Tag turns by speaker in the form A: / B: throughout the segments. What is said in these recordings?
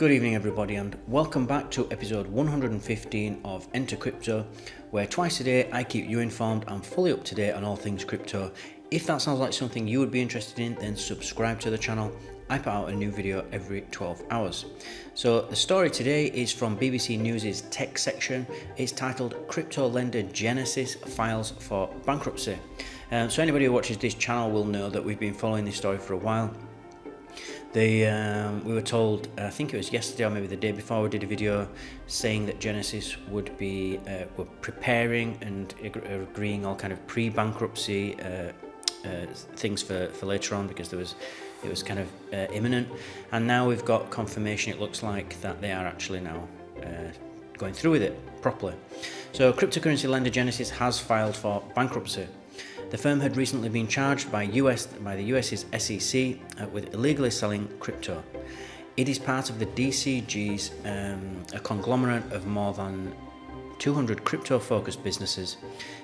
A: Good evening everybody and welcome back to episode 115 of Enter Crypto, where twice a day I keep you informed and fully up to date on all things crypto. If that sounds like something you would be interested in, then subscribe to the channel. I put out a new video every 12 hours. So the story today is from BBC News' tech section. It's titled Crypto Lender Genesis Files for Bankruptcy. So anybody who watches this channel will know that we've been following this story for a while. We were told, I think it was yesterday or maybe the day before, we did a video saying that Genesis would be were preparing and agreeing all kind of pre-bankruptcy things for later on, because it was kind of imminent, and now we've got confirmation. It looks like that they are actually now going through with it properly. So cryptocurrency lender Genesis has filed for bankruptcy. The firm had recently been charged by the US's SEC with illegally selling crypto. It is part of the DCG's, a conglomerate of more than 200 crypto-focused businesses.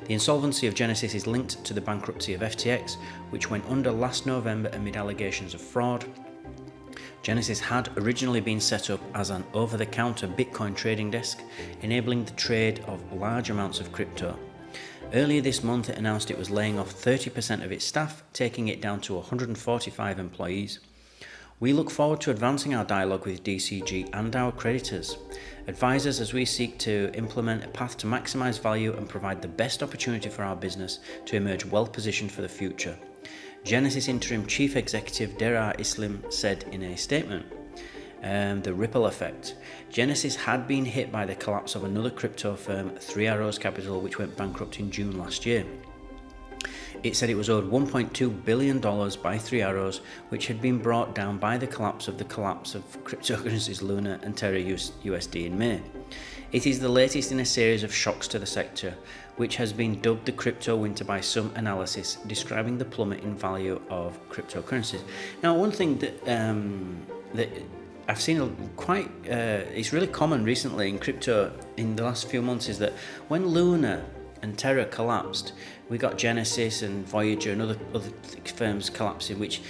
A: The insolvency of Genesis is linked to the bankruptcy of FTX, which went under last November amid allegations of fraud. Genesis had originally been set up as an over-the-counter Bitcoin trading desk, enabling the trade of large amounts of crypto. Earlier this month, it announced it was laying off 30% of its staff, taking it down to 145 employees. We look forward to advancing our dialogue with DCG and our creditors, advisors, as we seek to implement a path to maximize value and provide the best opportunity for our business to emerge well positioned for the future. Genesis Interim Chief Executive Derar Islim said in a statement. The ripple effect. Genesis had been hit by the collapse of another crypto firm, 3 Arrows Capital, which went bankrupt in June last year. It said it was owed $1.2 billion by 3 Arrows, which had been brought down by the collapse of cryptocurrencies Luna and Terra USD in May. It is the latest in a series of shocks to the sector, which has been dubbed the crypto winter by some analysis, describing the plummet in value of cryptocurrencies. Now, one thing that I've seen it's really common recently in crypto in the last few months, is that when Luna and Terra collapsed, we got Genesis and Voyager and other firms collapsing, which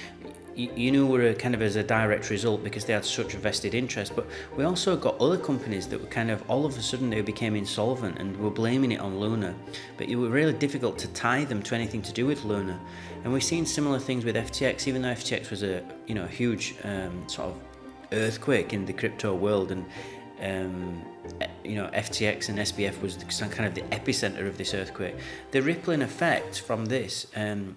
A: you knew were kind of as a direct result because they had such a vested interest. But we also got other companies that were kind of all of a sudden they became insolvent and were blaming it on Luna, but it was really difficult to tie them to anything to do with Luna. And we've seen similar things with FTX, even though FTX was a huge sort of earthquake in the crypto world, and FTX and SBF was kind of the epicenter of this earthquake. The rippling effect from this,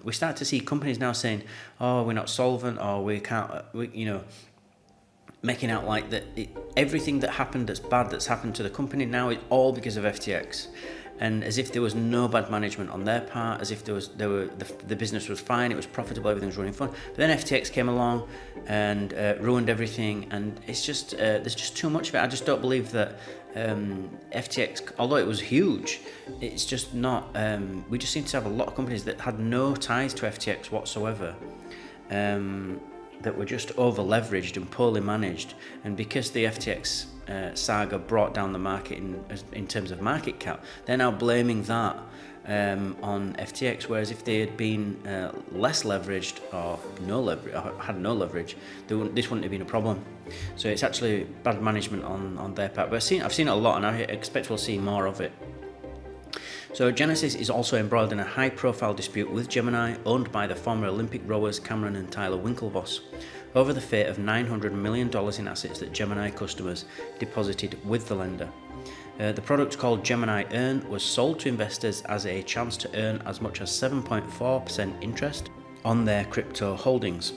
A: we start to see companies now saying, "Oh, we're not solvent," or we can't, making out like that everything that happened that's happened to the company now is all because of FTX. And as if there was no bad management on their part, as if the business was fine, it was profitable, everything was running fine. But then FTX came along and ruined everything, and it's just there's just too much of it. I just don't believe that FTX, although it was huge, it's just not. We just seem to have a lot of companies that had no ties to FTX whatsoever, that were just over leveraged and poorly managed, and because the FTX saga brought down the market in terms of market cap, they're now blaming that on FTX, whereas if they had been less leveraged or had no leverage, this wouldn't have been a problem. So it's actually bad management on their part, but I've seen it a lot, and I expect we'll see more of it. So Genesis is also embroiled in a high-profile dispute with Gemini, owned by the former Olympic rowers Cameron and Tyler Winklevoss, over the fate of $900 million in assets that Gemini customers deposited with the lender. The product, called Gemini Earn, was sold to investors as a chance to earn as much as 7.4% interest on their crypto holdings.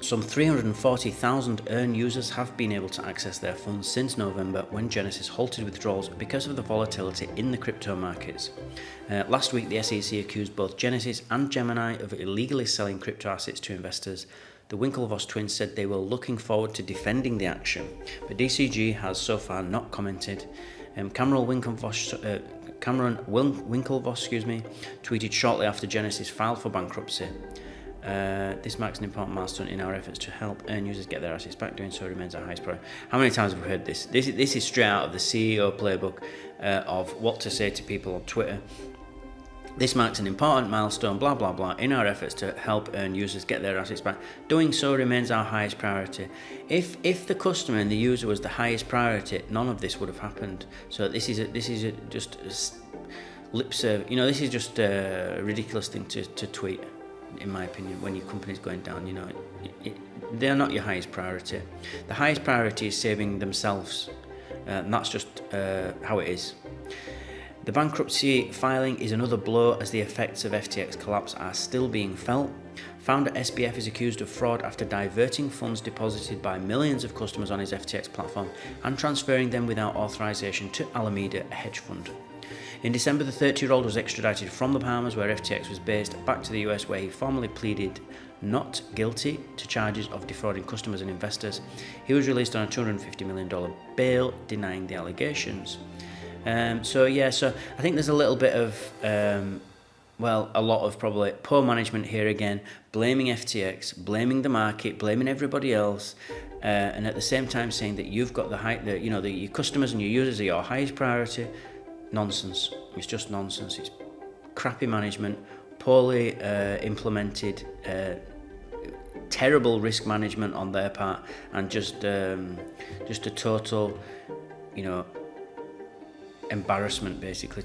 A: Some 340,000 Earn users have been able to access their funds since November, when Genesis halted withdrawals because of the volatility in the crypto markets. Last week, the SEC accused both Genesis and Gemini of illegally selling crypto assets to investors. The Winklevoss twins said they were looking forward to defending the action, but DCG has so far not commented. Cameron Winklevoss, tweeted shortly after Genesis filed for bankruptcy. This marks an important milestone in our efforts to help Earn users get their assets back. Doing so remains our highest priority. How many times have we heard this? This is straight out of the CEO playbook of what to say to people on Twitter. This marks an important milestone, blah blah blah, in our efforts to help earn users get their assets back. Doing so remains our highest priority. If the customer and the user was the highest priority, none of this would have happened. So this is just lip service. You know, this is just a ridiculous thing to tweet, in my opinion. When your company's going down, you know, they're not your highest priority. The highest priority is saving themselves, and that's just how it is. The bankruptcy filing is another blow as the effects of FTX collapse are still being felt. Founder SBF is accused of fraud after diverting funds deposited by millions of customers on his FTX platform and transferring them without authorization to Alameda, a hedge fund. In December, the 30-year-old was extradited from the Bahamas, where FTX was based, back to the US, where he formally pleaded not guilty to charges of defrauding customers and investors. He was released on a $250 million bail, denying the allegations. So I think there's a little bit of, a lot of probably poor management here again, blaming FTX, blaming the market, blaming everybody else, and at the same time saying that you've got your customers and your users are your highest priority. Nonsense. It's just nonsense. It's crappy management, poorly implemented, terrible risk management on their part, and just a total, embarrassment basically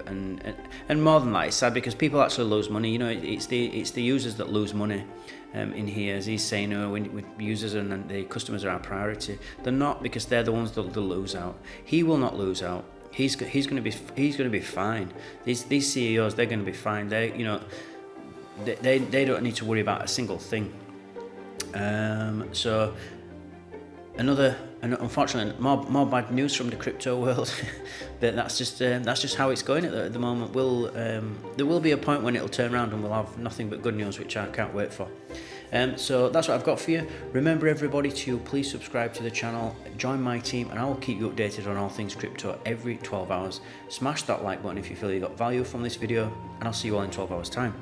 A: and more than that, it's sad because people actually lose money. It's the users that lose money in here, as he's saying, when users and the customers are our priority. They're not, because they're the ones that lose out. He will not lose out. He's going to be fine. These CEOs, they're going to be fine. They don't need to worry about a single thing. So unfortunately, more bad news from the crypto world. But that's just how it's going at the moment. There will be a point when it'll turn around and we'll have nothing but good news, which I can't wait for. So that's what I've got for you. Remember, everybody, to please subscribe to the channel, join my team, and I will keep you updated on all things crypto every 12 hours. Smash that like button if you feel you got value from this video, and I'll see you all in 12 hours time.